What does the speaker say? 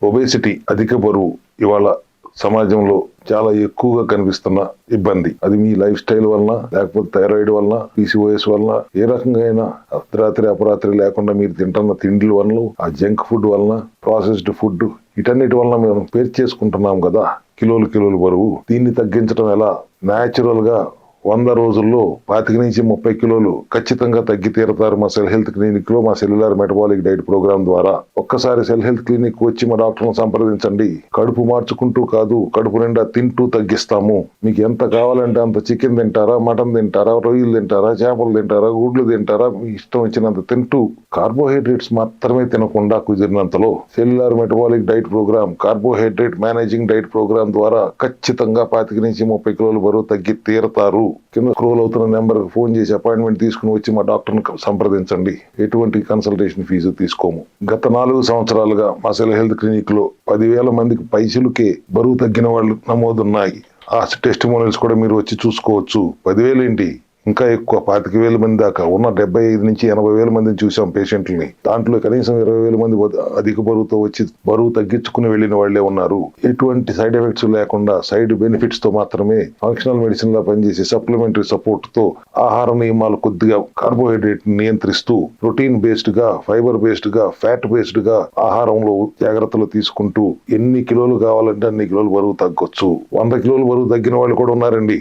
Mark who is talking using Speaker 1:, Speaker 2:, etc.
Speaker 1: Obesity, అధిక బరువు ఇవాళ సమాజంలో చాలా ఎక్కువగా కనిపిస్తున్న ఇబ్బంది. అది మీ లైఫ్ స్టైల్ వలన, లేకపోతే థైరాయిడ్ వలన, పీసీఓఎస్ వలన, ఏ రకంగా అయినా అర్ధరాత్రి అపరాత్రి లేకుండా మీరు తింటున్న తిండిల వలన, ఆ జంక్ ఫుడ్ వలన, ప్రాసెస్డ్ ఫుడ్, వీటన్నిటి వలన మేము పేర్చేసుకుంటున్నాం కదా కిలోలు బరువు. దీన్ని తగ్గించడం ఎలా? న్యాచురల్ గా 100 రోజుల్లో 25 నుంచి 30 కిలోలు ఖచ్చితంగా తగ్గి తీరతారు మా సెల్ హెల్త్ క్లినిక్ లో, మా సెల్యులార్ మెటబాలిక్ డైట్ ప్రోగ్రామ్ ద్వారా. ఒక్కసారి సెల్ హెల్త్ క్లినిక్ వచ్చి మా డాక్టర్ను సంప్రదించండి. కడుపు మార్చుకుంటూ కాదు, కడుపు నిండా తింటూ తగ్గిస్తాము. మీకు ఎంత కావాలంటే అంత చికెన్ తింటారా, మటన్ తింటారా, రొయ్యలు తింటారా, చేపలు తింటారా, గుడ్లు తింటారా, మీ ఇష్టం వచ్చినంత తింటూ కార్బోహైడ్రేట్స్ మాత్రమే తినకుండా కుదిరినంతలో cellular metabolic diet program, carbohydrate managing diet program ద్వారా ఖచ్చితంగా 25 నుంచి 30 కిలోల బరువు తగ్గి తీరతారు. కింద స్క్రోల్ అవుతున్న నెంబర్ ఫోన్ చేసి అపాయింట్మెంట్ తీసుకుని వచ్చి మా డాక్టర్ని సంప్రదించండి. ఎటువంటి కన్సల్టేషన్ ఫీజు తీసుకోము. గత 4 సంవత్సరాలుగా మా సెల్ హెల్త్ క్లినిక్ లో 10,000 మందికి పైసలుకే బరువు తగ్గిన వాళ్ళు నమోదున్నాయి. ఆ టెస్టిమోనియల్స్ కూడా మీరు వచ్చి చూసుకోవచ్చు. 10,000 ఏంటి, ఇంకా ఎక్కువ, 25,000 మంది దాకా ఉన్న 75 నుంచి 80,000 మందిని చూసాం పేషెంట్లని. దాంట్లో కనీసం 20,000 మంది అధిక బరువుతో వచ్చి బరువు తగ్గించుకుని వెళ్లిన వాళ్లే ఉన్నారు. ఎటువంటి సైడ్ ఎఫెక్ట్స్ లేకుండా సైడ్ బెనిఫిట్స్ తో మాత్రమే ఫంక్షనల్ మెడిసిన్ లా పనిచేసే సప్లిమెంటరీ సపోర్ట్ తో ఆహార నియమాలు కొద్దిగా కార్బోహైడ్రేట్ నియంత్రిస్తూ ప్రోటీన్ బేస్డ్ గా, ఫైబర్ బేస్డ్ గా, ఫ్యాట్ బేస్డ్ గా ఆహారంలో జాగ్రత్తలు తీసుకుంటూ ఎన్ని కిలోలు కావాలంటే అన్ని కిలోలు బరువు తగ్గొచ్చు. 100 కిలోలు బరువు తగ్గిన వాళ్ళు కూడా ఉన్నారండి.